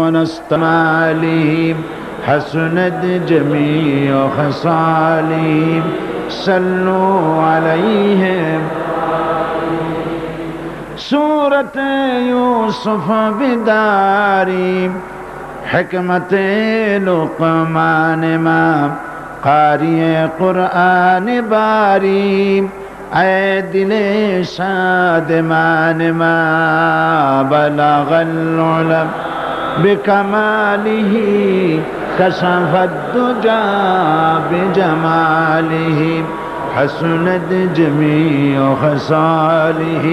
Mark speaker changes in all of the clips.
Speaker 1: ونستعليه حسنت جميع خصاله صلوا عليه سورة يوسف بداري حکمت لقمان ما قاری قرآن باری اے دل شادمان ما بلغ العلم بکماله کشف الدجى بجماله حسنت جميع خصاله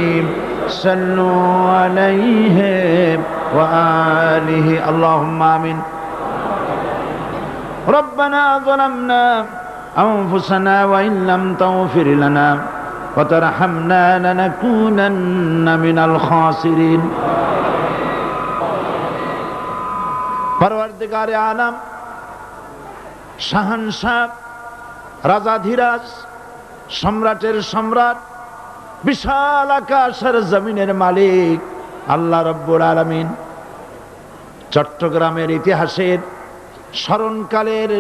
Speaker 1: صلوا عليه وآله اللهم آمين ربنا ظلمنا أنفسنا وإن لم تغفر لنا وترحمنا لنكونن من الخاسرين পরওয়ারদিগার আলম শাহানশাহ রাজাধিরাজ সম্রাটের সম্রাট বিশাল আকাশের জমিনের মালিক আল্লাহ রাব্বুল আলামিন চট্টগ্রামের ইতিহাসের স্মরণকালের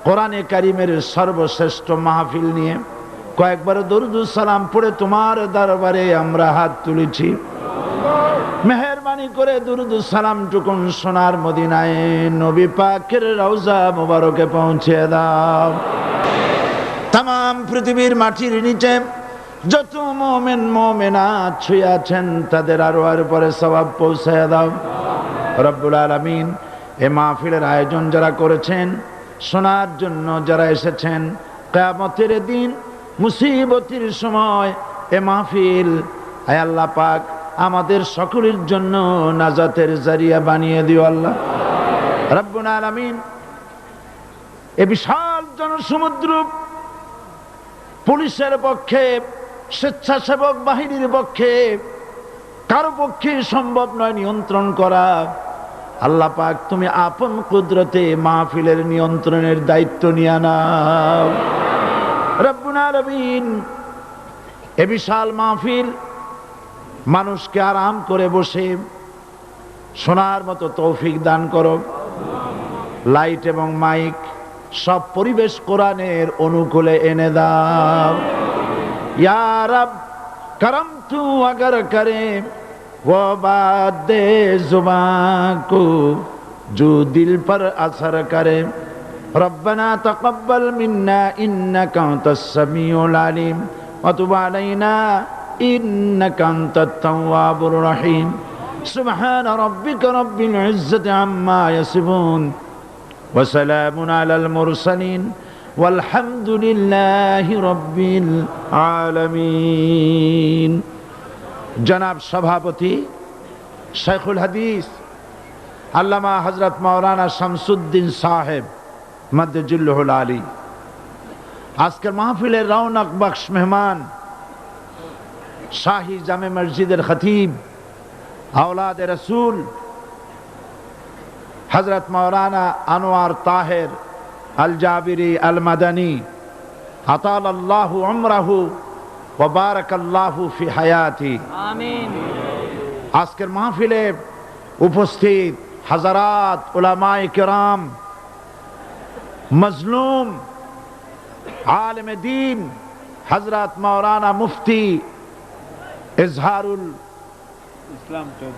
Speaker 1: কোরআনে কারিমের সর্বশ্রেষ্ঠ মাহফিল নিয়ে কয়েকবার দরুদ সালাম পড়ে তোমার দরবারে আমরা হাত তুলেছি। মেহেরবানি করে দরুদ সালাম টুকুন সোনার মদিনায় নবী পাকের রওজা মুবারকে পৌঁছে দাও। তাম পৃথিবীর মাটির নিচে যত মুমিন মুমিনাত শুয়ে আছেন তাদের আরওয়ার পরে সওয়াব পৌঁছায় দাও রব্বুল আলামিন। এই মাহফিলের আয়োজন যারা করেছেন, শোনার জন্য যারা এসেছেন, কিয়ামতের দিন মুসিবতের সময় এ মাহফিল আয় আল্লাহ পাক আমাদের সকলের জন্য নাজাতের জারিয়া বানিয়ে দিও আল্লাহ রব্বুল আলামিন। এ বিশাল জনসমুদ্র পুলিশের পক্ষে, স্বেচ্ছাসেবক বাহিনীর পক্ষে কারো পক্ষে সম্ভব নয় নিয়ন্ত্রণ করা। আল্লাহ পাক তুমি আপন কুদরতে মাহফিলের নিয়ন্ত্রণের দায়িত্ব নিয়ে নাও রব্বুল আলামিন। এ বিশাল মাহফিল মানুষকে আরাম করে বসে শোনার মতো তৌফিক দান করো। লাইট এবং মাইক সব পরিবেশ কোরআনের অনুকূলে এনে দাও ইয়া রব। করম তু अगर करे वो बात दे जुबान को जो दिल पर असर करे। रब्बना तक़ब्बल मिन्ना इन्नका अंतस समीउल अलीम व तुब अलैना इन्नका अंतत तव्वाबुर रहीम। सुब्हान रब्बिका रब्बिल इज्जति अम्मा यसिफून व सलामुन अलल मुरसलीन वल्हम्दुलिल्लाहि रब्बिल आलमीन। जनाब सभापति शेखुल हदीस अल्लामा हजरत मौलाना शमसुद्दीन साहेब मद्दजिल्लुहुल आली, आजकल महफिलेर रौनक बख्श मेहमान शाही जामे मस्जिदेर खतीब औलाद रसूल हजरत मौलाना अनवार ताहिर अल जाबिरी अल मदनी अतालल्लाहु उम्रहु व बारकाल्लाहु फी हयाती आमीन। आजকের মাহফিলে উপস্থিত হাজারাত উলামায়ে কিরাম, মজলুম আলেম দ্বীন হযরত মাওলানা মুফতি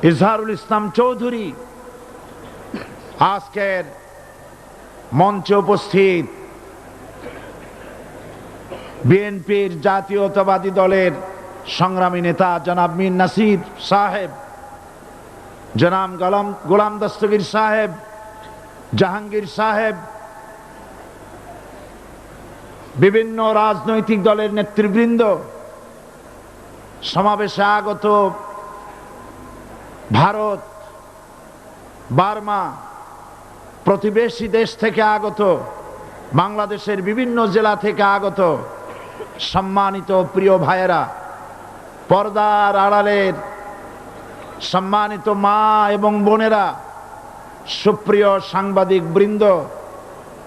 Speaker 1: ইজহারুল ইসলাম চৌধুরী, আজকের মঞ্চে উপস্থিত বিএনপির জাতীয়তাবাদী দলের সংগ্রামী নেতা জনাব মীর নাসির সাহেব, জনাব গোলাম দস্তগীর সাহেব, জাহাঙ্গীর সাহেব, বিভিন্ন রাজনৈতিক দলের নেতৃবৃন্দ, সমাবেশে আগত ভারত, বার্মা, প্রতিবেশী দেশ থেকে আগত, বাংলাদেশের বিভিন্ন জেলা থেকে আগত সম্মানিত প্রিয় ভাইয়েরা, পর্দার আড়ালের সম্মানিত মা এবং বোনেরা, সুপ্রিয় সাংবাদিক বৃন্দ,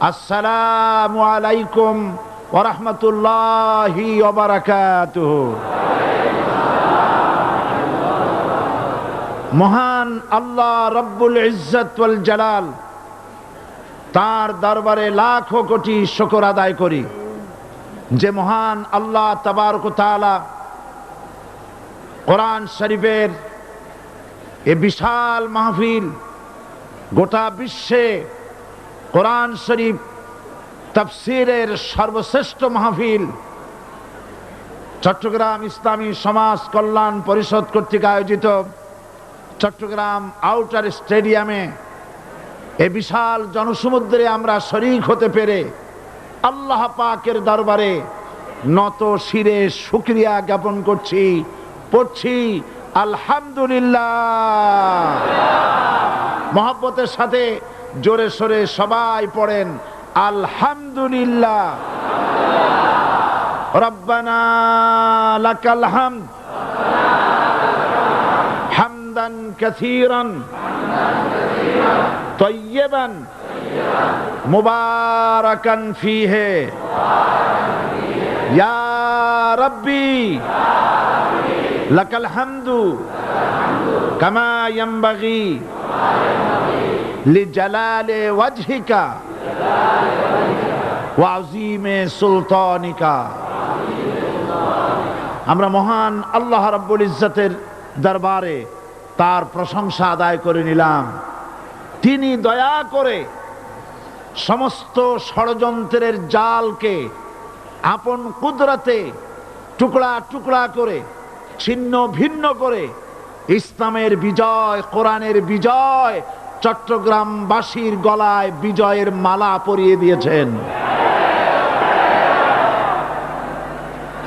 Speaker 1: আসসালামু আলাইকুম ওয়া রাহমাতুল্লাহি ওয়া বারাকাতুহু। মহান আল্লাহ রব্বুল ইজ্জত ওয়াল জালাল, তার দরবারে লাখো কোটি শুকর আদায় করি যে মহান আল্লাহ তাবারক ওয়া তাআলা কোরআন শরীফের এ বিশাল মাহফিল, গোটা বিশ্বে কোরআন শরীফ তাফসীরের সর্বশ্রেষ্ঠ মাহফিল চট্টগ্রাম ইসলামী সমাজ কল্যাণ পরিষদ কর্তৃক আয়োজিত চট্টগ্রাম আউটার স্টেডিয়ামে এ বিশাল জনসমুদ্রে আমরা শরীক হতে পেরে আল্লাহ পাকের দরবারে নত শিরে শুকরিয়া জ্ঞাপন করছি, পড়ছি আলহামদুলিল্লাহ। মহব্বতের সাথে জোরে সোরে সবাই পড়েন আলহামদুলিল্লাহ। রব্বানা লাকাল হামদ হামদান কাসীরান তাইয়্যিবান মুবারাকান ফীহি ইয়া রাব্বি লাকাল হামদু কামা ইয়ানবাগি লিজালালি ওয়াজহিকা ওয়া আযীমি সুলতানিকা। আমরা মহান আল্লাহ রাব্বুল ইজ্জতের দরবারে তার প্রশংসা আদায় করে নিলাম। তিনি দয়া করে সমস্ত ষড়যন্ত্রের জালকে আপন কুদরতে টুকরা টুকরা করে ছিন্ন ভিন্ন করে ইসলামের বিজয়, কোরআনের বিজয় চট্টগ্রামবাসীর গলায় বিজয়ের মালা পরিয়ে দিয়েছেন।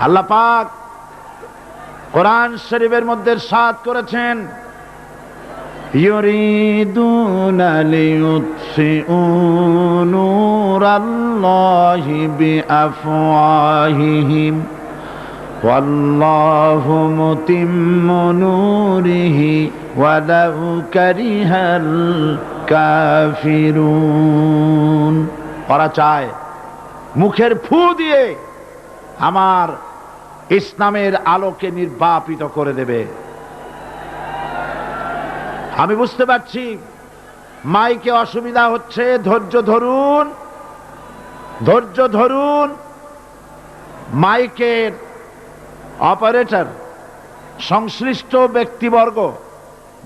Speaker 1: আল্লাহ পাক কোরআন শরীফের মধ্যে ইরশাদ করেছেন, ইউরিদুনা লিইউতফিউ নূরাল্লাহি বিআফওয়াহিহিম ওয়াল্লাহু মুতিম্মু নূরিহি ওয়ালাউ কারিহাল কাফিরুন। ওরা চায় মুখের ফু দিয়ে আমার ইসলামের আলোকে নির্বাপিত করে দেবে। আমি বুঝতে পারছি মাইকে অসুবিধা হচ্ছে, ধৈর্য ধরুন, ধৈর্য ধরুন। মাইকের অপারেটর সংশ্লিষ্ট ব্যক্তিবর্গ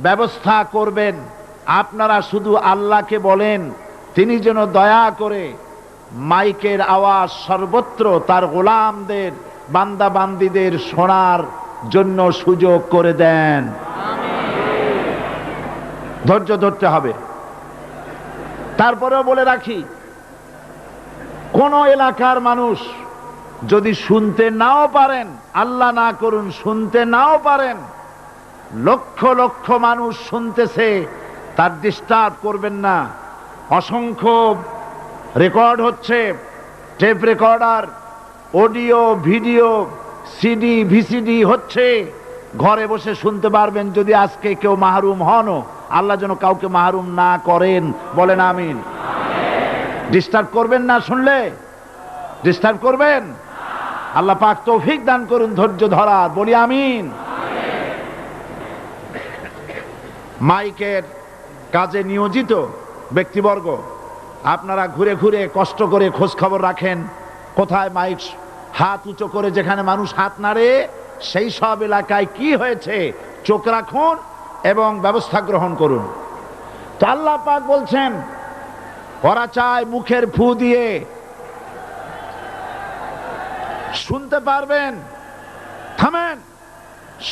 Speaker 1: ব্যবস্থা করবেন। আপনারা শুধু আল্লাহকে বলেন তিনি যেন দয়া করে মাইকের আওয়াজ সর্বত্র তার গোলামদের, বান্দা বান্দীদের শোনার জন্য সুযোগ করে দেন। ধৈর্য ধরতে হবে। তারপরেও বলে রাখি, কোন এলাকার মানুষ যদি শুনতে নাও পারেন, আল্লাহ না করুন শুনতে নাও পারেন, লক্ষ লক্ষ মানুষ শুনতেছে, তার ডিস্টার্ব করবেন না। অসংখ্য রেকর্ড হচ্ছে, tape recorder, audio video, CD VCD হচ্ছে, ঘরে বসে শুনতে পারবেন। যদি আজকে কেউ মাহরুম হন, আল্লাহ যেন কাউকে মাহরুম না করেন, বলেন আমিন। ডিস্টার্ব করবেন না, শুনলে ডিস্টার্ব করবেন? আল্লাহ পাক তৌফিক দান করুন ধৈর্য ধরার, বলি আমিন। মাইকের কাজে নিয়োজিত ব্যক্তিবর্গ, আপনারা ঘুরে ঘুরে কষ্ট করে খোঁজ খবর রাখেন কোথায় মাইক হাত উঁচু করে যেখানে মানুষ হাত নাড়ে, সেই সব এলাকায় কি হয়েছে চোখ রাখুন এবং ব্যবস্থা গ্রহণ করুন। তো আল্লাহ পাক বলছেন ওরা চায় মুখের ফু দিয়ে শুনতে পারবেন। থামেন,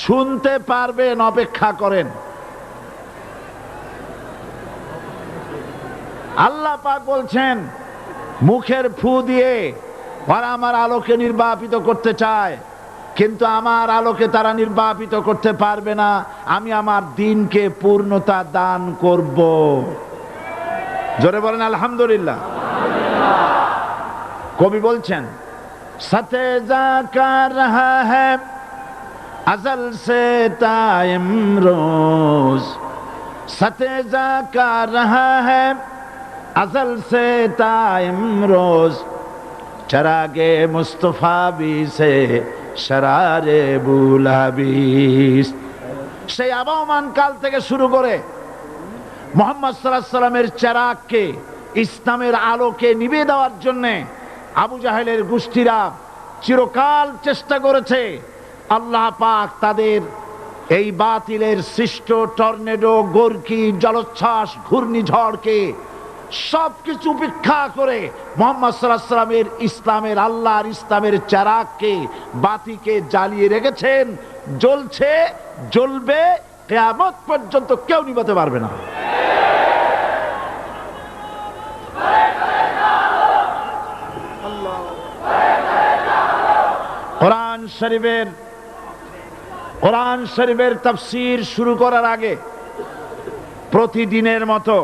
Speaker 1: শুনতে পারবেন, অপেক্ষা করেন। আল্লাহ পাক বলছেন মুখের ফু দিয়ে ওরা আমার আলোকে নির্বাপিত করতে চায়, কিন্তু আমার আলোকে তারা নির্বাপিত করতে পারবে না। আমি আমার দ্বীনকে পূর্ণতা দান করব। জোরে বলেন আলহামদুলিল্লাহ। কবি বলছেন, সতে জাকা রহা হ্যায় अज़ल से ता इमरोज़, सते जाका रहा है अज़ल से ता इमरोज़, चरागे मुस्तफ़ा भी से शरारे बुलाबीस। সেই আবহমান কাল থেকে শুরু করে মুহাম্মদ সাল্লাল্লাহু আলাইহি সাল্লামের চেরাগকে, ইসলামের আলোকে নিভিয়ে দেওয়ার জন্য আবু জাহেলের গোষ্ঠীরা চিরকাল চেষ্টা করেছে। আল্লাহ পাক তাদের এই বাতিলের সৃষ্ট টর্নেডো, গর্কি, জলোচ্ছ্বাস, ঘূর্ণিঝড়কে সবকিছু উপেক্ষা করে মুহাম্মদ সাল্লাল্লাহু আলাইহি সাল্লামের ইসলামের, আল্লাহর ইসলামের চেরাগকে, বাতিকে জ্বালিয়ে রেখেছেন। জ্বলছে, জ্বলবে, কিয়ামত পর্যন্ত কেউ নিভাতে পারবে না। কোরআন শরীফের তাফসীর শুরু করার আগে প্রতিদিনের মতো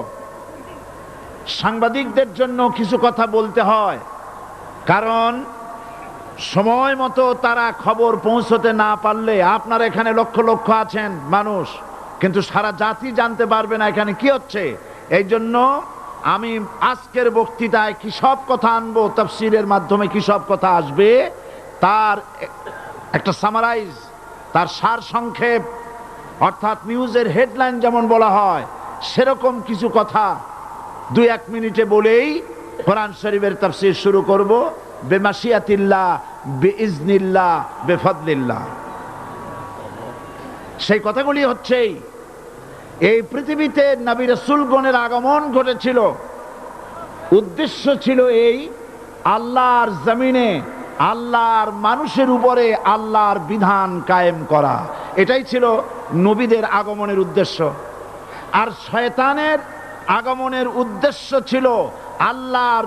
Speaker 1: সাংবাদিকদের জন্য কিছু কথা বলতে হয়, কারণ সময় মতো তারা খবর পৌঁছতে না পারলে, আপনার এখানে লক্ষ লক্ষ আছেন মানুষ, কিন্তু সারা জাতি জানতে পারবে না এখানে কি হচ্ছে। এই জন্য আমি আজকের বক্তৃতায় কি সব কথা আনবো, তাফসীরের মাধ্যমে কি সব কথা আসবে, তার একটা সামারাইজ, তার সার সংক্ষেপ, অর্থাৎ নিউজের হেডলাইন যেমন বলা হয় সেরকম কিছু কথা 2-1 মিনিটে বলেই কোরআন শরীফের তাফসীর শুরু করব। বেমাশিয়াতিল্লাহ, বিইজনিল্লাহ, বেফদলিল্লাহ। সেই কথাগুলি হচ্ছে, এই পৃথিবীতে নবী রাসূলগণের আগমন ঘটেছিল, উদ্দেশ্য ছিল এই আল্লাহর জমিনে আল্লাহর মানুষের উপরে আল্লাহর বিধান কায়েম করা। এটাই ছিল নবীদের আগমনের উদ্দেশ্য। আর শয়তানের আগমনের উদ্দেশ্য ছিল আল্লাহর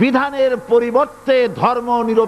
Speaker 1: বিধানের পরিবর্তে ধর্ম নিরপেক্ষ